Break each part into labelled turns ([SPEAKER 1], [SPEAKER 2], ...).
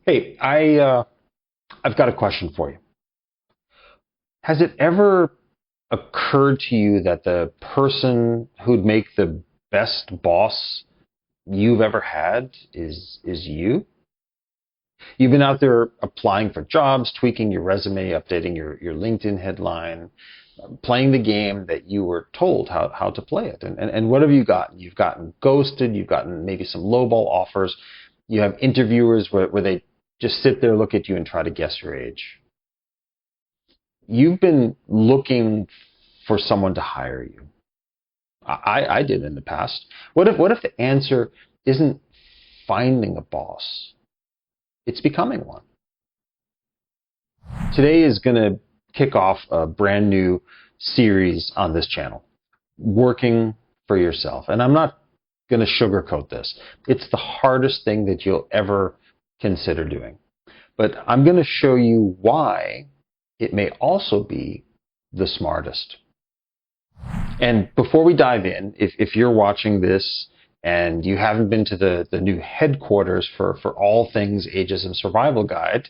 [SPEAKER 1] Hey, I've got a question for you. Has it ever occurred to you that the person who'd make the best boss you've ever had is you? You've been out there applying for jobs, tweaking your resume, updating your LinkedIn headline, playing the game that you were told how to play it. And what have you gotten? You've gotten ghosted, you've gotten maybe some lowball offers, you have interviewers where they just sit there, look at you, and try to guess your age. You've been looking for someone to hire you. I did in the past. What if the answer isn't finding a boss? It's becoming one. Today is going to kick off a brand new series on this channel, Working for Yourself. And I'm not going to sugarcoat this. It's the hardest thing that you'll ever consider doing. But I'm going to show you why it may also be the smartest. And before we dive in, if you're watching this and you haven't been to the new headquarters for all things Ageism Survival Guide,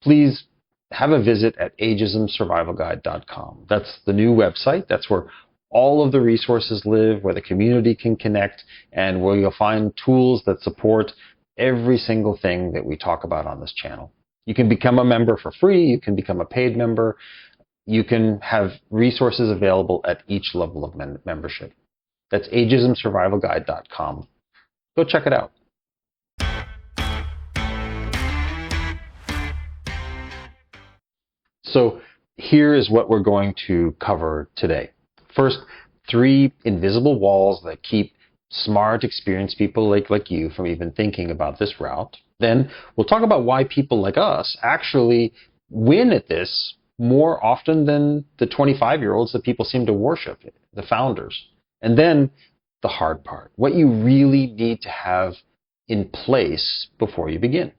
[SPEAKER 1] please have a visit at ageismsurvivalguide.com. That's the new website. That's where all of the resources live, where the community can connect, and where you'll find tools that support every single thing that we talk about on this channel. You can become a member for free. You can become a paid member. You can have resources available at each level of membership. That's ageismsurvivalguide.com. Go check it out. So here is what we're going to cover today. First, 3 invisible walls that keep smart, experienced people like you from even thinking about this route. Then we'll talk about why people like us actually win at this more often than the 25-year-olds that people seem to worship, the founders. And then the hard part, what you really need to have in place before you begin.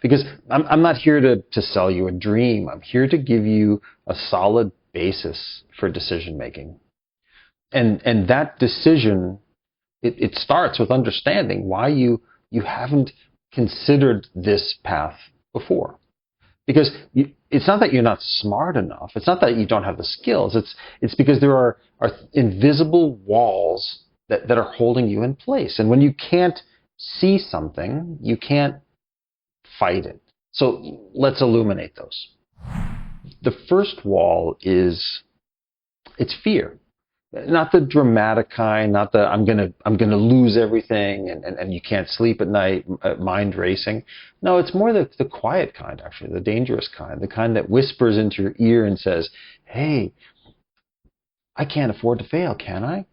[SPEAKER 1] Because I'm not here to sell you a dream. I'm here to give you a solid basis for decision making. And that decision, it starts with understanding why you haven't considered this path before. Because it's not that you're not smart enough. It's not that you don't have the skills. It's because there are invisible walls that are holding you in place. And when you can't see something, you can't fight it. So let's illuminate those. The first wall it's fear. Not the dramatic kind, not the I'm gonna lose everything and you can't sleep at night, mind racing. No, it's more the quiet kind, actually, the dangerous kind, the kind that whispers into your ear and says, "Hey, I can't afford to fail, can I?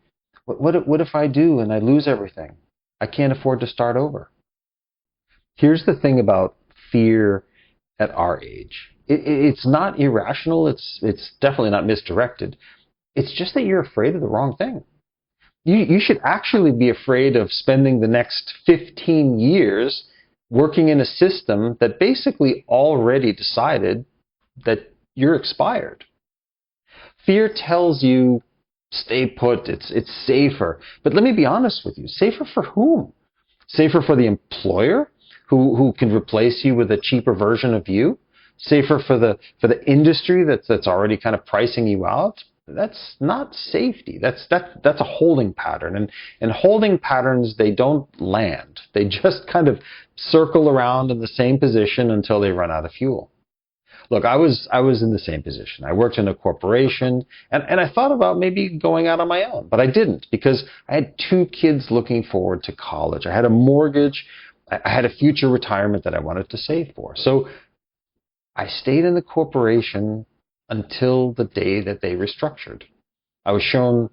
[SPEAKER 1] What if I do and I lose everything? I can't afford to start over." Here's the thing about fear at our age. It's not irrational. It's definitely not misdirected. It's just that you're afraid of the wrong thing. You should actually be afraid of spending the next 15 years working in a system that basically already decided that you're expired. Fear tells you, stay put, it's safer. But let me be honest with you, safer for whom? Safer for the employer who can replace you with a cheaper version of you? Safer for the industry that's already kind of pricing you out? That's not safety. That's a holding pattern. And holding patterns, they don't land. They just kind of circle around in the same position until they run out of fuel. Look, I was in the same position. I worked in a corporation, and I thought about maybe going out on my own, but I didn't because I had 2 kids looking forward to college. I had a mortgage. I had a future retirement that I wanted to save for. So I stayed in the corporation until the day that they restructured. I was shown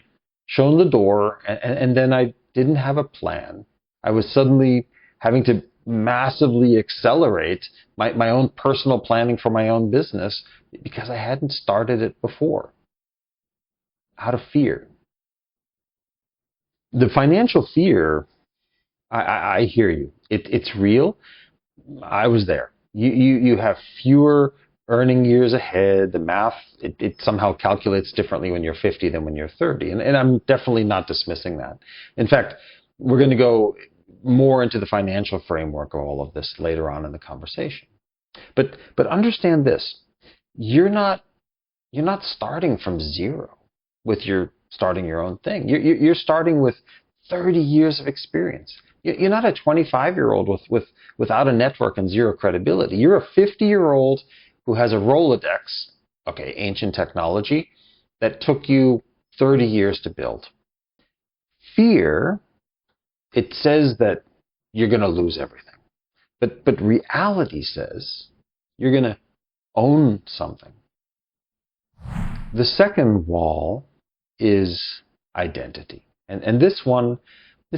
[SPEAKER 1] the door, and then I didn't have a plan. I was suddenly having to massively accelerate my own personal planning for my own business because I hadn't started it before, out of fear. The financial fear, I hear you. It's real. I was there. You have fewer earning years ahead. The math, it somehow calculates differently when you're 50 than when you're 30. And I'm definitely not dismissing that. In fact, we're going to go more into the financial framework of all of this later on in the conversation. But understand this: you're not starting from zero with your starting your own thing. You're starting with 30 years of experience. You're not a 25-year-old without a network and zero credibility. You're a 50-year-old who has a Rolodex, okay, ancient technology, that took you 30 years to build. Fear, it says that you're going to lose everything. But reality says you're going to own something. The second wall is identity. And this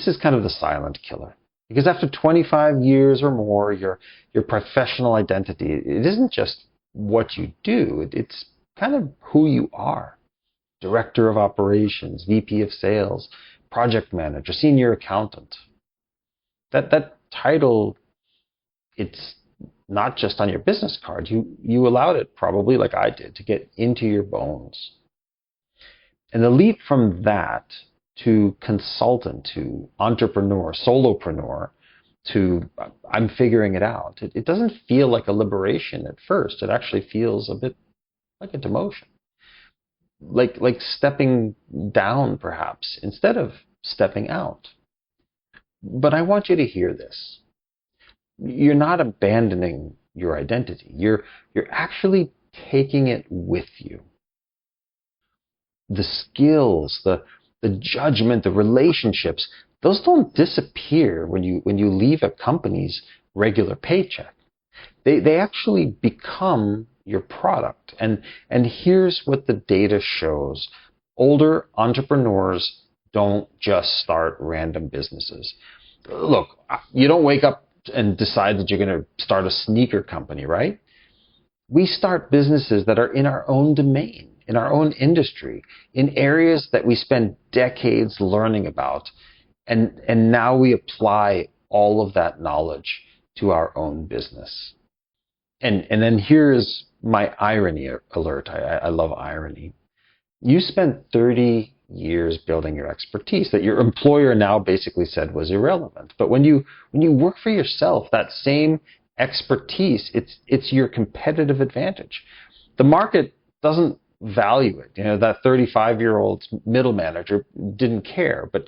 [SPEAKER 1] is kind of the silent killer. Because after 25 years or more, your professional identity, it isn't just what you do, it's kind of who you are. Director of operations, VP of sales, project manager, senior accountant. That title, it's not just on your business card. You allowed it, probably like I did, to get into your bones. And the leap from that to consultant, to entrepreneur, solopreneur, to I'm figuring it out, it doesn't feel like a liberation at first. It actually feels a bit like a demotion. Like stepping down, perhaps, instead of stepping out. But I want you to hear this. You're not abandoning your identity. You're actually taking it with you. The skills, the judgment, the relationships, those don't disappear when you leave a company's regular paycheck. They actually become your product. And here's what the data shows. Older entrepreneurs don't just start random businesses. Look, you don't wake up and decide that you're going to start a sneaker company, right? We start businesses that are in our own domain, in our own industry, in areas that we spend decades learning about. And now we apply all of that knowledge to our own business. And then here's my irony alert. I love irony. You spent 30 years building your expertise that your employer now basically said was irrelevant. But when you work for yourself, that same expertise, it's your competitive advantage. The market doesn't value it. You know, that 35-year-old middle manager didn't care, but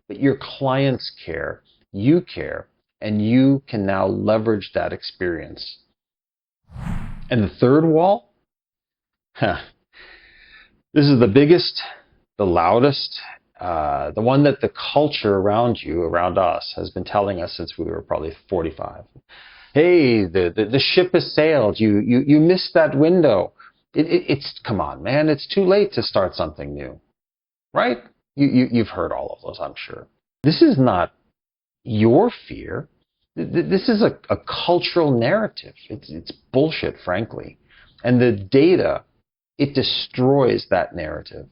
[SPEAKER 1] your clients care, you care, and you can now leverage that experience. And the third wall, this is the biggest, the loudest, the one that the culture around you, around us, has been telling us since we were probably 45. Hey, the ship has sailed. You missed that window. It's come on, man. It's too late to start something new, right? You've heard all of those, I'm sure. This is not your fear. This is a cultural narrative. It's bullshit, frankly. And the data, it destroys that narrative.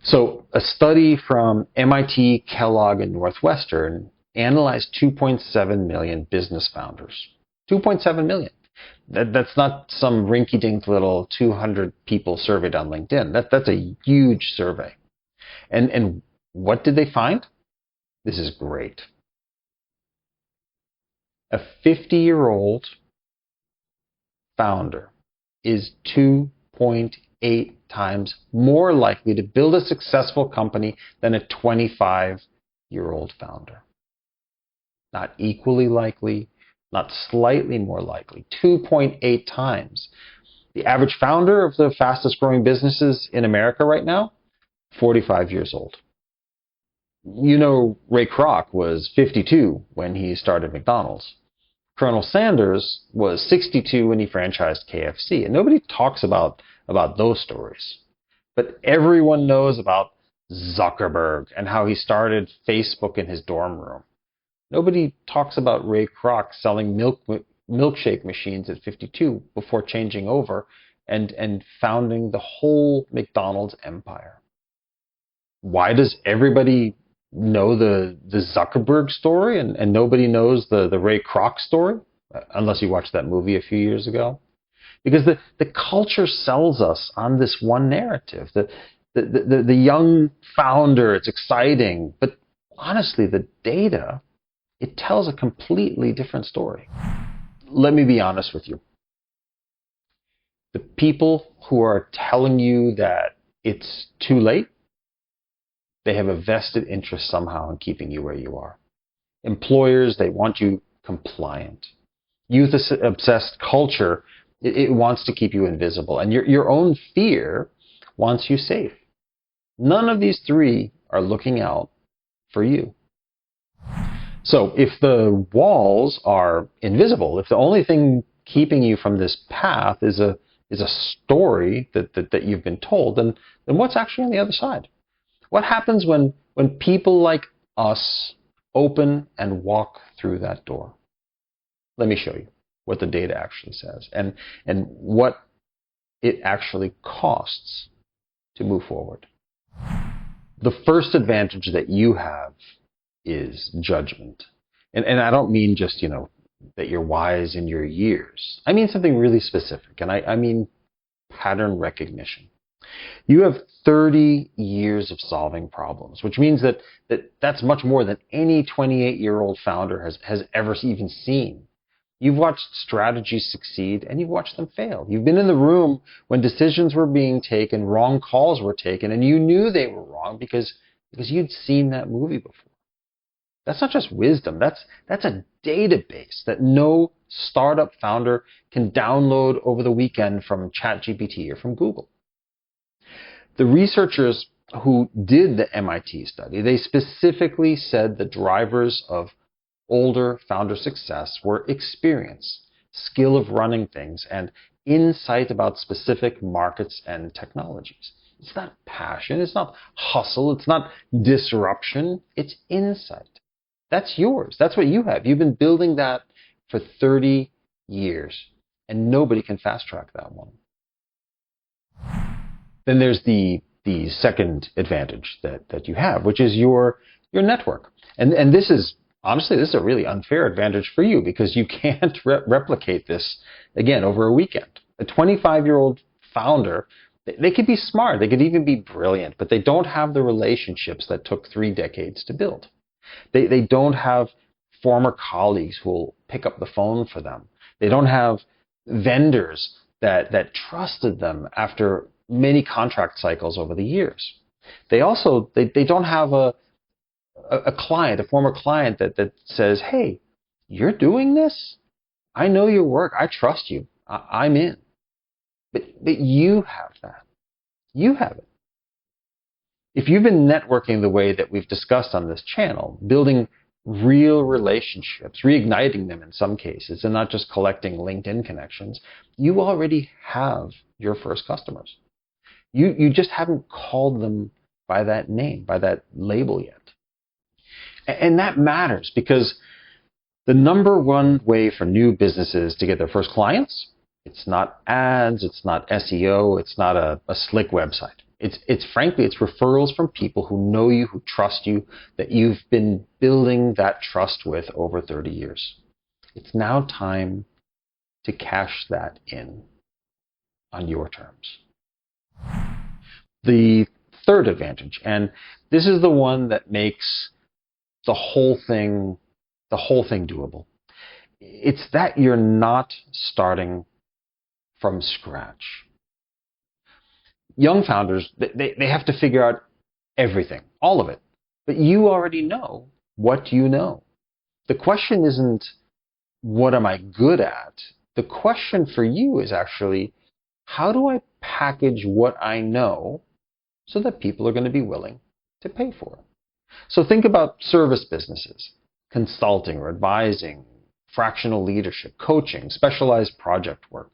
[SPEAKER 1] So a study from MIT, Kellogg, and Northwestern analyzed 2.7 million business founders. 2.7 million. That's not some rinky-dink little 200 people surveyed on LinkedIn. That's a huge survey. And what did they find? This is great. A 50-year-old founder is 2.8 times more likely to build a successful company than a 25-year-old founder. Not equally likely, not slightly more likely, 2.8 times. The average founder of the fastest growing businesses in America right now, 45 years old. You know, Ray Kroc was 52 when he started McDonald's. Colonel Sanders was 62 when he franchised KFC. And nobody talks about those stories. But everyone knows about Zuckerberg and how he started Facebook in his dorm room. Nobody talks about Ray Kroc selling milkshake machines at 52 before changing over and founding the whole McDonald's empire. Why does everybody know the Zuckerberg story and nobody knows the Ray Kroc story? Unless you watched that movie a few years ago. Because the culture sells us on this one narrative. The young founder, it's exciting. But honestly, the data it tells a completely different story. Let me be honest with you. The people who are telling you that it's too late, they have a vested interest somehow in keeping you where you are. Employers, they want you compliant. Youth-obsessed culture, it wants to keep you invisible. And your own fear wants you safe. None of these three are looking out for you. So if the walls are invisible, if the only thing keeping you from this path is a story that you've been told, then what's actually on the other side? What happens when people like us open and walk through that door? Let me show you what the data actually says and what it actually costs to move forward. The first advantage that you have is judgment. And I don't mean just, that you're wise in your years. I mean something really specific, and I mean pattern recognition. You have 30 years of solving problems, which means that's much more than any 28-year-old founder has ever even seen. You've watched strategies succeed, and you've watched them fail. You've been in the room when decisions were being taken, wrong calls were taken, and you knew they were wrong because you'd seen that movie before. That's not just wisdom. That's a database that no startup founder can download over the weekend from ChatGPT or from Google. The researchers who did the MIT study, they specifically said the drivers of older founder success were experience, skill of running things, and insight about specific markets and technologies. It's not passion, it's not hustle, it's not disruption, it's insight. That's yours. That's what you have. You've been building that for 30 years, and nobody can fast track that one. Then there's the second advantage that you have, which is your network. And this is, honestly, this is a really unfair advantage for you because you can't replicate this, again, over a weekend. A 25-year-old founder, they could be smart, they could even be brilliant, but they don't have the relationships that took 3 decades to build. They don't have former colleagues who will pick up the phone for them. They don't have vendors that trusted them after many contract cycles over the years. They don't have a client, a former client that says, hey, you're doing this? I know your work. I trust you. I'm in. But you have that. You have it. If you've been networking the way that we've discussed on this channel, building real relationships, reigniting them in some cases, and not just collecting LinkedIn connections, you already have your first customers. You just haven't called them by that name, by that label yet. And that matters because the number one way for new businesses to get their first clients, it's not ads, it's not SEO, it's not a slick website. It's frankly, it's referrals from people who know you, who trust you, that you've been building that trust with over 30 years. It's now time to cash that in on your terms. The third advantage, and this is the one that makes the whole thing doable. It's that you're not starting from scratch. Young founders, they have to figure out everything, all of it. But you already know what you know. The question isn't, what am I good at? The question for you is actually, how do I package what I know so that people are going to be willing to pay for it? So think about service businesses, consulting or advising, fractional leadership, coaching, specialized project work.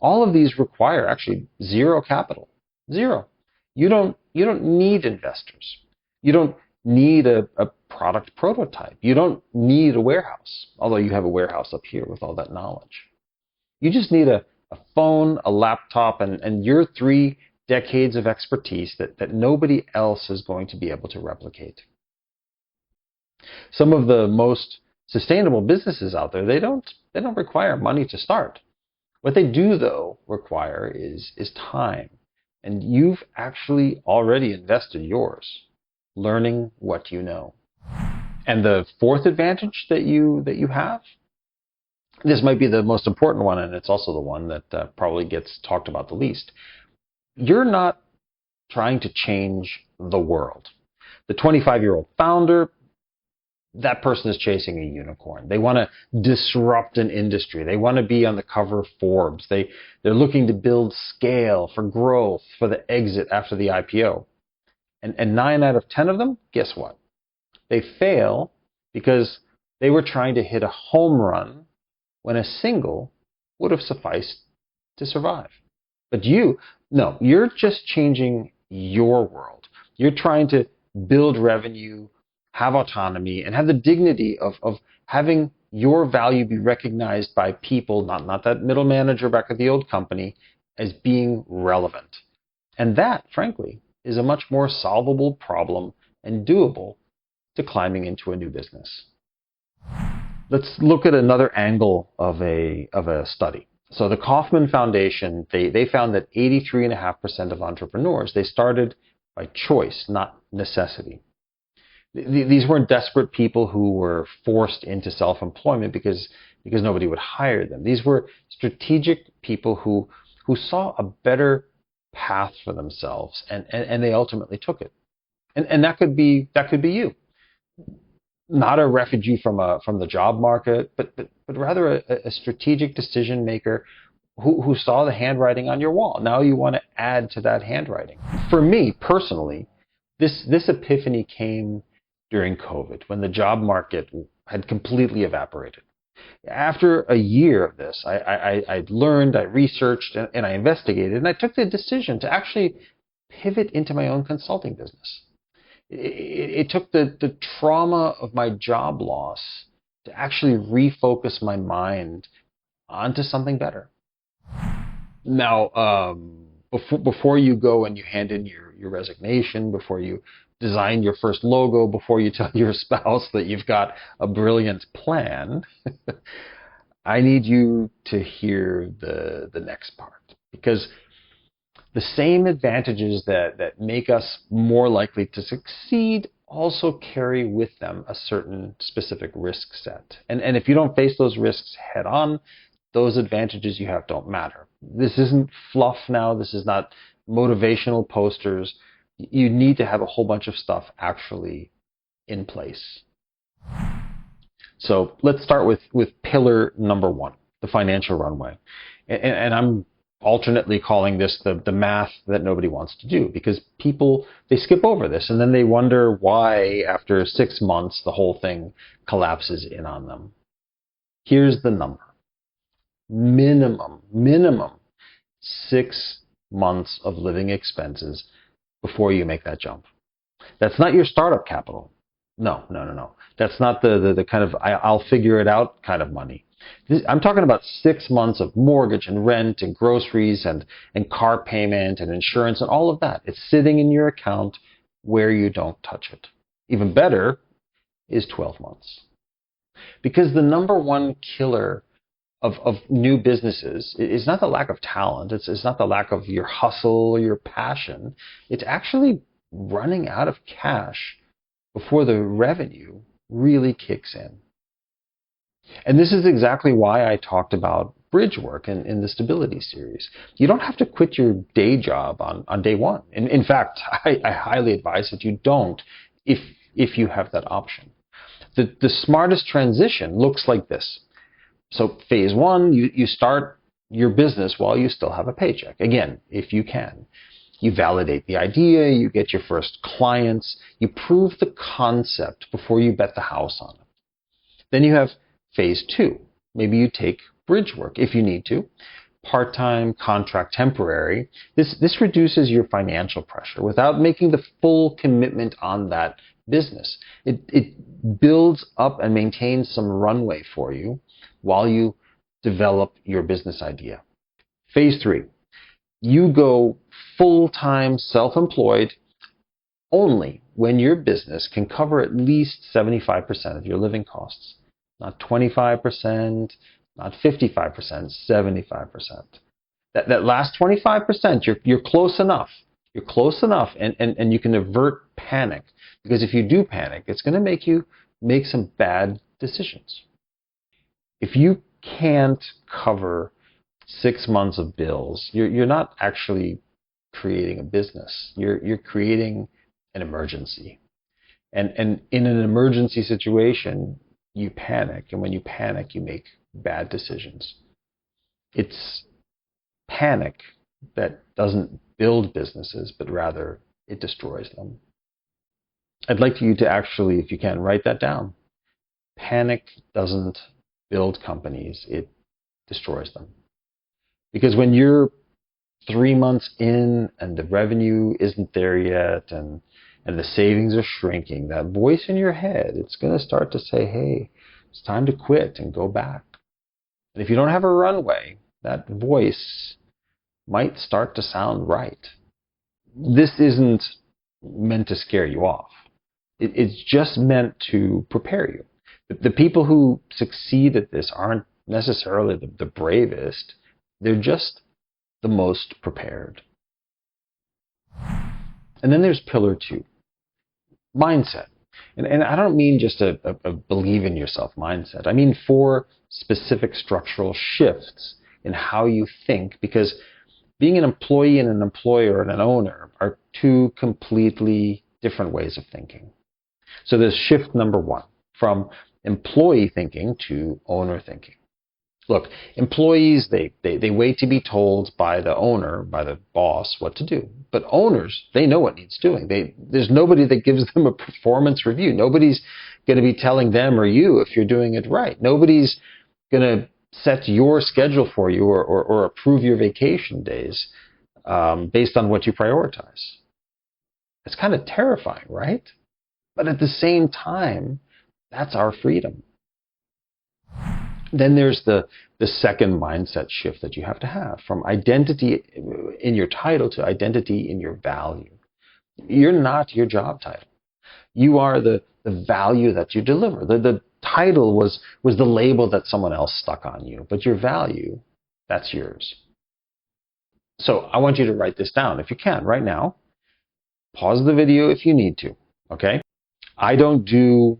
[SPEAKER 1] All of these require actually zero capital. Zero. You don't need investors. You don't need a product prototype. You don't need a warehouse, although you have a warehouse up here with all that knowledge. You just need a phone, a laptop, and your 3 decades of expertise that nobody else is going to be able to replicate. Some of the most sustainable businesses out there, they don't require money to start. What they do, though, require is time. And you've actually already invested yours, learning what you know. And the fourth advantage that you have, this might be the most important one, and it's also the one that probably gets talked about the least. You're not trying to change the world. The 25-year-old founder, that person is chasing a unicorn. They want to disrupt an industry. They want to be on the cover of Forbes. They're looking to build scale for growth, for the exit after the IPO. And 9 out of 10 of them, guess what? They fail because they were trying to hit a home run when a single would have sufficed to survive. But you're just changing your world. You're trying to build revenue, have autonomy, and have the dignity of having your value be recognized by people, not that middle manager back at the old company, as being relevant. And that, frankly, is a much more solvable problem and doable to climbing into a new business. Let's look at another angle of a study. So the Kauffman Foundation, they found that 83.5% of entrepreneurs, they started by choice, not necessity. These weren't desperate people who were forced into self-employment because nobody would hire them. These were strategic people who saw a better path for themselves, and they ultimately took it. And that could be you. Not a refugee from the job market, but rather a strategic decision maker who saw the handwriting on your wall. Now you want to add to that handwriting. For me personally, this epiphany came during COVID, when the job market had completely evaporated. After a year of this, I learned, I researched, and I investigated, and I took the decision to actually pivot into my own consulting business. It took the trauma of my job loss to actually refocus my mind onto something better. Now, before you go and you hand in your resignation, before you design your first logo, before you tell your spouse that you've got a brilliant plan, I need you to hear the next part. Because the same advantages that make us more likely to succeed also carry with them a certain specific risk set. And if you don't face those risks head on, those advantages you have don't matter. This isn't fluff now. This is not motivational posters. You need to have a whole bunch of stuff actually in place. So let's start with pillar number 1, the financial runway. And I'm alternately calling this the math that nobody wants to do, because people, they skip over this and then they wonder why after 6 months the whole thing collapses in on them. Here's the number. Minimum 6 months of living expenses before you make that jump. That's not your startup capital. No. That's not the kind of I'll figure it out kind of money. I'm talking about 6 months of mortgage and rent and groceries and car payment and insurance and all of that. It's sitting in your account where you don't touch it. Even better is 12 months. Because the number one killer of new businesses is not the lack of talent. It's not the lack of your hustle or your passion. It's actually running out of cash before the revenue really kicks in. And this is exactly why I talked about bridge work in the stability series. You don't have to quit your day job on day one. In fact, I highly advise that you don't if you have that option. The smartest transition looks like this. So phase 1, you start your business while you still have a paycheck. Again, if you can. You validate the idea, you get your first clients, you prove the concept before you bet the house on it. Then you have phase 2. Maybe you take bridge work if you need to. Part-time, contract, temporary. This reduces your financial pressure without making the full commitment on that business. It builds up and maintains some runway for you while you develop your business idea. Phase 3. You go full-time self-employed only when your business can cover at least 75% of your living costs. Not 25%, not 55%, 75%. That last 25%, you're close enough. You're close enough and you can avert panic. Because if you do panic, it's going to make you make some bad decisions. If you can't cover 6 months of bills, you're not actually creating a business. You're creating an emergency. And in an emergency situation, you panic. And when you panic, you make bad decisions. It's panic that doesn't build businesses, but rather it destroys them. I'd like you to actually, if you can, write that down. Panic doesn't build companies, it destroys them. Because when you're 3 months in and the revenue isn't there yet and the savings are shrinking, that voice in your head, it's going to start to say, hey, it's time to quit and go back. And if you don't have a runway, that voice might start to sound right. This isn't meant to scare you off. It's just meant to prepare you. The people who succeed at this aren't necessarily the bravest. They're just the most prepared. And then there's pillar 2, mindset. And I don't mean just a believe in yourself mindset. I mean 4 specific structural shifts in how you think, because being an employee and an employer and an owner are 2 completely different ways of thinking. So there's shift number 1, from employee thinking to owner thinking. Look, employees, they wait to be told by the owner, by the boss, what to do. But owners, they know what needs doing. There's nobody that gives them a performance review. Nobody's going to be telling them or you if you're doing it right. Nobody's going to set your schedule for you or approve your vacation days based on what you prioritize. It's kind of terrifying, right? But at the same time, that's our freedom. Then there's the second mindset shift that you have to have, from identity in your title to identity in your value. You're not your job title. You are the value that you deliver. The title was the label that someone else stuck on you, but your value, that's yours. So I want you to write this down if you can right now. Pause the video if you need to, okay? I don't do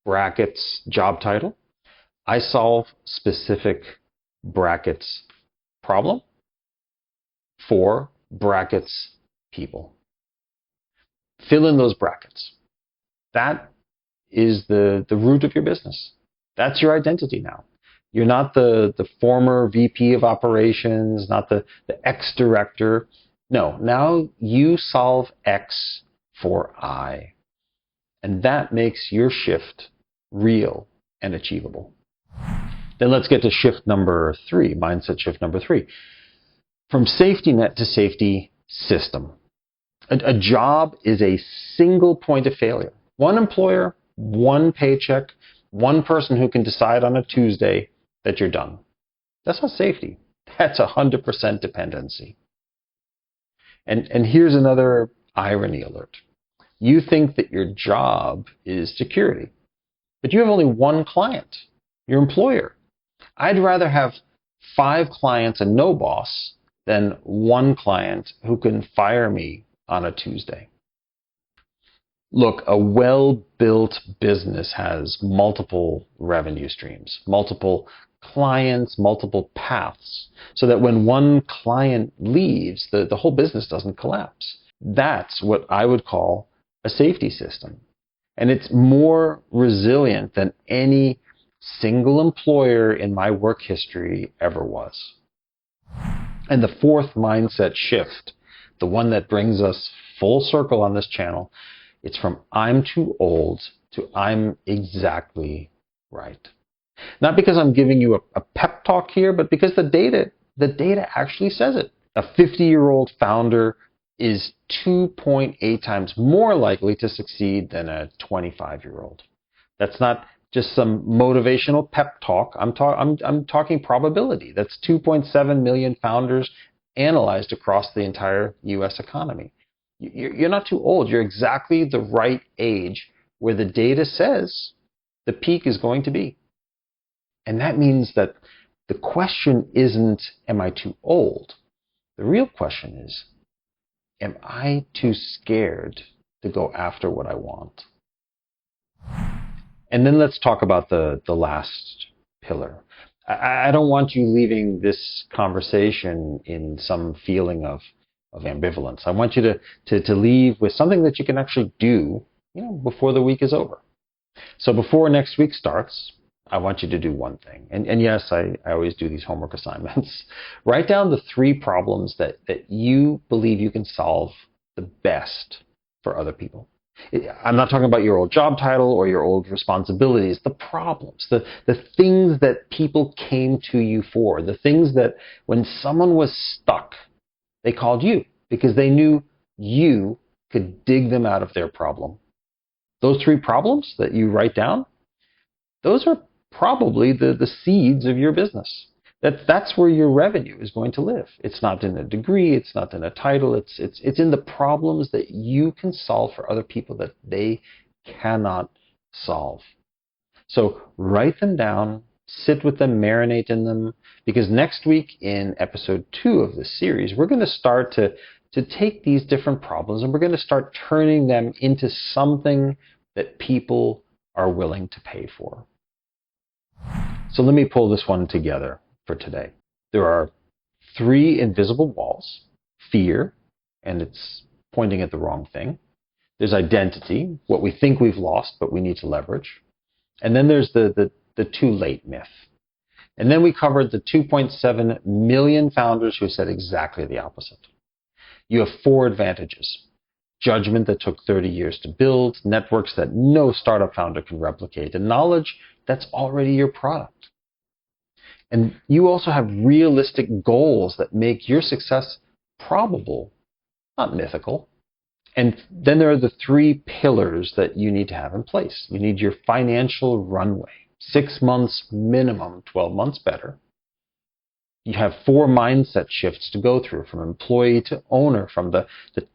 [SPEAKER 1] brackets job title. I solve specific brackets problem for brackets people. Fill in those brackets. That is the root of your business. That's your identity now. You're not the former VP of operations, not the ex-director. No, now you solve X for I. And that makes your shift real and achievable. Then let's get to shift number 3, mindset shift number 3. From safety net to safety system. A job is a single point of failure. One employer, one paycheck, one person who can decide on a Tuesday that you're done. That's not safety. That's 100% dependency. And here's another irony alert. You think that your job is security, but you have only one client, your employer. I'd rather have 5 clients and no boss than one client who can fire me on a Tuesday. Look, a well-built business has multiple revenue streams, multiple clients, multiple paths, so that when one client leaves, the whole business doesn't collapse. That's what I would call a safety system. And it's more resilient than any single employer in my work history ever was. And the 4th mindset shift, the one that brings us full circle on this channel, it's from I'm too old to I'm exactly right. Not because I'm giving you a pep talk here, but because the data actually says it. A 50-year-old founder is 2.8 times more likely to succeed than a 25-year-old. That's not just some motivational pep talk. I'm talking probability. That's 2.7 million founders analyzed across the entire U.S. economy. You're not too old. You're exactly the right age where the data says the peak is going to be. And that means that the question isn't, am I too old? The real question is, am I too scared to go after what I want? And then let's talk about the last pillar. I don't want you leaving this conversation in some feeling of ambivalence. I want you to leave with something that you can actually do, before the week is over. So before next week starts, I want you to do one thing. And yes, I always do these homework assignments. Write down the 3 problems that you believe you can solve the best for other people. I'm not talking about your old job title or your old responsibilities, the problems, the things that people came to you for, the things that when someone was stuck, they called you because they knew you could dig them out of their problem. Those 3 problems that you write down, those are probably the seeds of your business. That's where your revenue is going to live. It's not in a degree, it's not in a title, it's in the problems that you can solve for other people that they cannot solve. So write them down, sit with them, marinate in them, because next week in episode 2 of this series, we're going to start to take these different problems and we're going to start turning them into something that people are willing to pay for. So let me pull this one together for today. There are 3 invisible walls: fear, and it's pointing at the wrong thing. There's identity, what we think we've lost but we need to leverage. And then there's the too late myth. And then we covered the 2.7 million founders who said exactly the opposite. You have 4 advantages: judgment that took 30 years to build, networks that no startup founder can replicate, and knowledge that's already your product. And you also have realistic goals that make your success probable, not mythical. And then there are the 3 pillars that you need to have in place. You need your financial runway, 6 months minimum, 12 months better. You have 4 mindset shifts to go through, from employee to owner, from the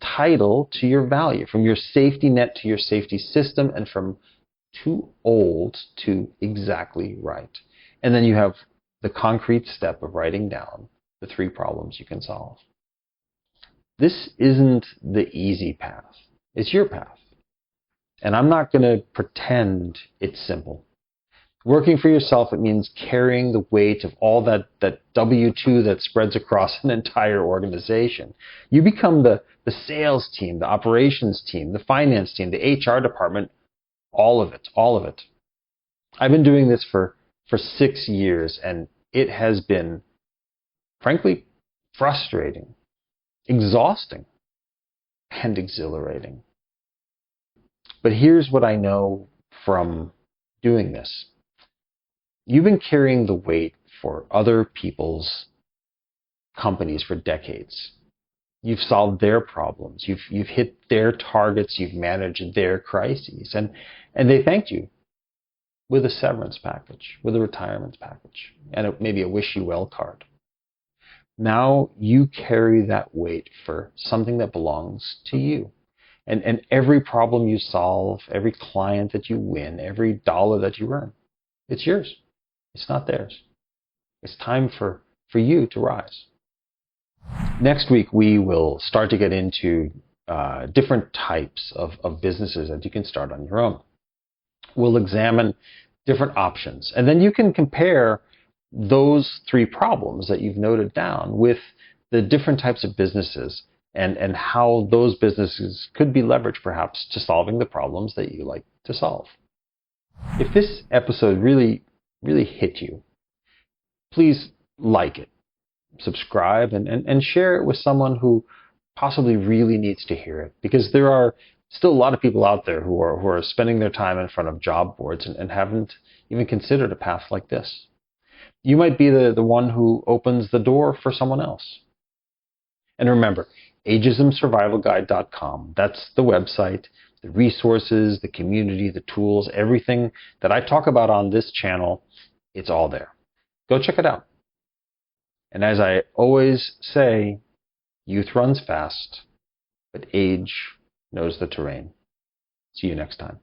[SPEAKER 1] title to your value, from your safety net to your safety system, and from too old to exactly right. And then you have the concrete step of writing down the 3 problems you can solve. This isn't the easy path. It's your path. And I'm not going to pretend it's simple. Working for yourself, it means carrying the weight of all that W-2 that spreads across an entire organization. You become the sales team, the operations team, the finance team, the HR department, all of it. I've been doing this for 6 years, and it has been, frankly, frustrating, exhausting, and exhilarating. But here's what I know from doing this. You've been carrying the weight for other people's companies for decades. You've solved their problems. You've hit their targets. You've managed their crises. And they thanked you with a severance package, with a retirement package, and maybe a wish you well card. Now you carry that weight for something that belongs to you. And every problem you solve, every client that you win, every dollar that you earn, it's yours. It's not theirs. It's time for you to rise. Next week, we will start to get into different types of businesses that you can start on your own. We'll examine different options, and then you can compare those 3 problems that you've noted down with the different types of businesses and how those businesses could be leveraged perhaps to solving the problems that you like to solve. If this episode really hit you, please like it, subscribe, and share it with someone who possibly really needs to hear it, because there are still a lot of people out there who are spending their time in front of job boards and haven't even considered a path like this. You might be the one who opens the door for someone else. And remember, ageismsurvivalguide.com. That's the website, the resources, the community, the tools, everything that I talk about on this channel, it's all there. Go check it out. And as I always say, youth runs fast, but age knows the terrain. See you next time.